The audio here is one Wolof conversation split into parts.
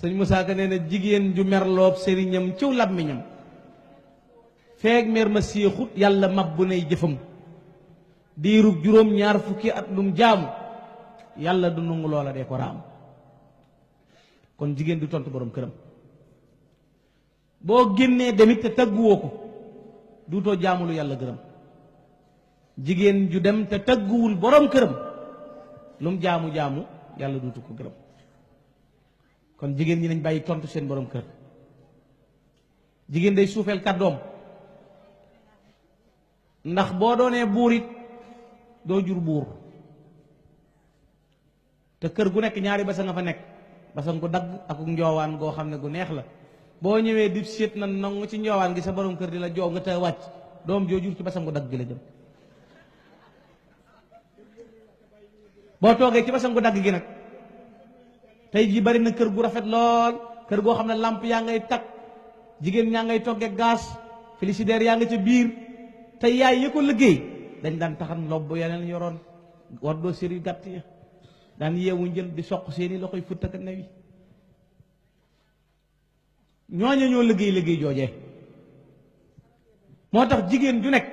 sëñ Moussa Ka nee na jigéen ju merloob sëriñam ciw làmmiñam feeg mer ma séexut yàlla mabbu nay jëfam diirug juróom ñaar fukki at lum jaamu yàlla du nungu loola dee ko raam kon jigéen du tontu borom këram boo génnee demit te tagguwoo ko duutoo jaamu lu yàlla gërëm jigéen ju dem te tagguwul borom këram lum jaamu yàlla duutu ko gërëm kon jigéen ñi nañ bàyyi tontu seen borom kër jigéen day suufeel kàddoom ndax boo doonee buur it doo jur buur te kër gu nekk ñaari basa nga fa nekk basa nga ko dagg ak njoowaan goo xam ne gu neex la boo ñëwee di séet na nangu ci njoowaan gi sa borom kër di la joow nga te wàcc doom joo jur ci basam gu dagg gi la jëm boo toogee ci basam gu dagg gi nag tey jii bari na kër gu rafet lool kër goo xam ne làmp yaa ngay takk jigéen ñaa ngay toggee gaz frigidaire yaa nga ca biir te yaay ya ko liggéey dañ daan taxan lobb yeneen yoroon war doo sér yu gàtt ya daan yeewu njël di soq seeni loxoy futtaka newi ñooñe ñoo liggéey joojee moo tax jigéen ju nekk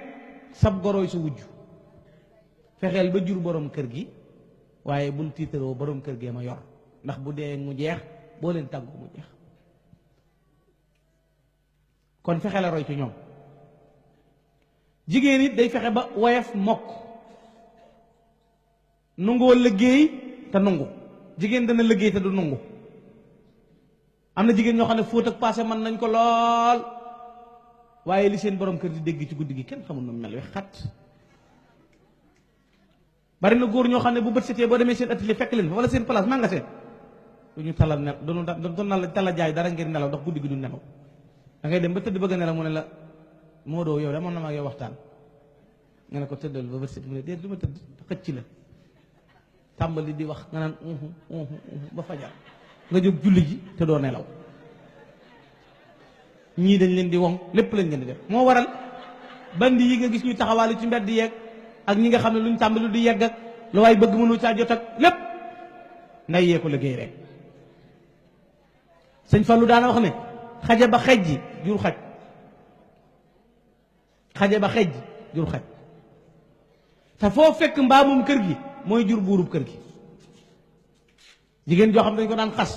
sab goroy sa wujj fexeel ba jur borom kër gi waaye bul tiitaroo borom kër gee ma yor ndax bu dee mu jeex boo leen tàggu mu jeex kon fexe la roy ci ñoom jigéen it day fexe ba woyof mokk nungoo liggéey te nungu jigéen dana liggéey te du nungu am na jigéen ñoo xam ne fóot ak paase mën nañ ko lool waaye li seen borom kër di dégg ci guddi gi kenn xamul nu mel we xat bari na góor ñoo xam ne bu bët setee boo demee seen atelier fekk leen fa wala seen place magasin du ñu talal nel du tala jaay dara ngir nelaw ndax guddi gi du nelaw da ngay dem ba tëdd bëgg a nelaw mu ne la moo doo yow de amoon na maa yow waxtaan nga ne ko tëddal ba bët set mu ne déet du ma tëdd xëcc la tàmbali di wax nga naan ba fajar nga jóg julli ji te doo nelaw ñii dañ leen di woŋ lépp lañ leen di def moo waral bandi yi nga gis ñuy taxawaalu ci mbedd yeeg ak ñi nga xam ne luñ tàmbali di yegg ak lu waay bëgg mënu caa jot ak lépp nday yee ko liggéey rek sëñ Fallu daana wax ne xaja ba xej ji jur xaj xaja ba xej ji jur xaj te foo fekk mbaamum kër gi mooy jur buurub kër gi jigéen joo xam ne dañ ko daan xas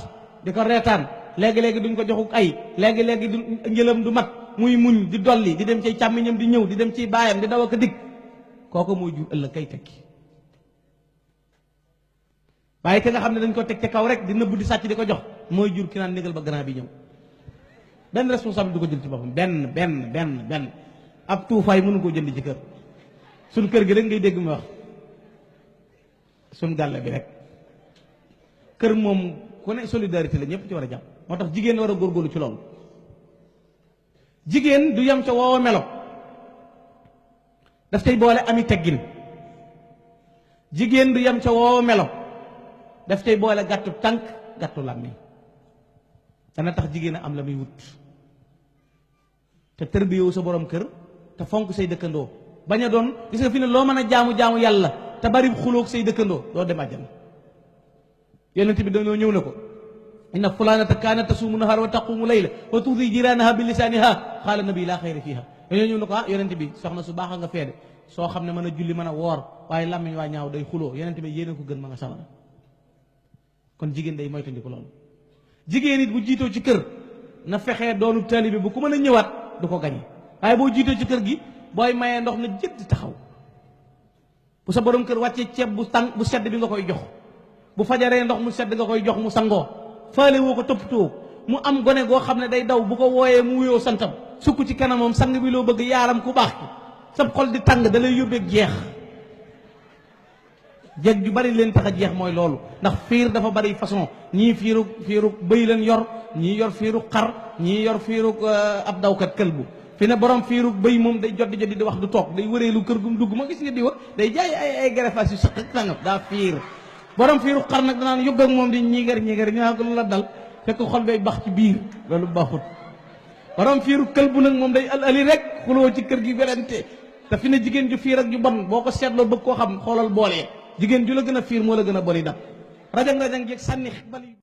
di ko reetaan léegi-léegi duñ ko joxuk ay léegi-léegi du njëlam du mat muy muñ di dolli di dem ci càmmiñam di ñëw di dem ci baayam di daw ak a dikk kooku mooy jur ëllëg kay tekki waaye ka nga xam ne dañ ko teg ca kaw rek di nëbbu di sàcc di ko jox mooy jur ki naan négal ba grand bi ñëw benn responsable du ko jël ci boppam benn ab tuufaay mënu koo jënd ci kër suñ kër gi rek ngay dégg mu wax suñ gàlle bi rek kër moom ku ne solidarité la ñëpp ci war a jàpp moo tax jigéen war a góorgóorlu ci loolu jigéen du yem ca woowa melo daf cay boole ami teggin jigéen du yem ca woowa melo daf cay boole gàttu tànk gàttu làmmiñ dana tax jigéen a am la muy wut te tërbiyewu sa borom kër te fonk say dëkkandoo bañ a doon gis nga fi ne loo mën a jaamu yàlla te bari xuloog say dëkkandoo doo dem àjjana yonent bi dañoo ñëw na ko inna fulanata kaanat tasuumu nahaar wa taqumu layla wa tuudi jiraanaha bi lisaaniha qaala nabi laa xayra fiiha dañoo ñëw na ko yonent bi soxna su baax a nga feede soo xam ne mën a julli mën a woor waaye làmmiñ waa ñaaw day xuloo yonent bi yéene ko gën ma nga sawara kon jigéen day moytandiku loolu jigéen it bu jiitoo ci kër na fexee doonu taalibe bu ku mën a ñëwaat du ko gañe waaye boo jiitoo ci kër gi booy mayee ndox na jëdd taxaw bu sa borom kër wàccee ceeb bu sedd bi nga koy jox bu fajaree ndox mu sedd nga koy jox mu sangoo faale woo ko toppatoo mu am gone goo xam ne day daw bu ko wooyee mu wuyoo santam sukk ci kanamam sang bi loo bëgg yaaram ku baax ki sab xol di tàng da lay yóbbeeg jeex jeeg ju bari leen tax a jeex mooy loolu ndax fiir dafa bari façon ñii fiiruk bëy leen yor ñii yor fiiruk xar ñii yor fiiruk ab dawkat këlbu fi ne borom fiiruk bëy moom day joddi di wax du toog day wëreelu kër gum dugg ma gis nga di wër day jaay ay greffage yu saq nangam daa fiir borom fiiru xar nag danaan yóbbeeg moom di ñiigar ñu naan ko lu la dal fekk xol bay bax ci biir loolu baaxut borom fiiru kël bu nag moom day ali rek xuloo ci kër gi werante te fi ne jigéen ju fiir ak ju bon boo ko seetloo bëgg koo xam xoolal boolee jigéen ju la gën a fiir moo la gën a bari dab rajang jeeg sànni bali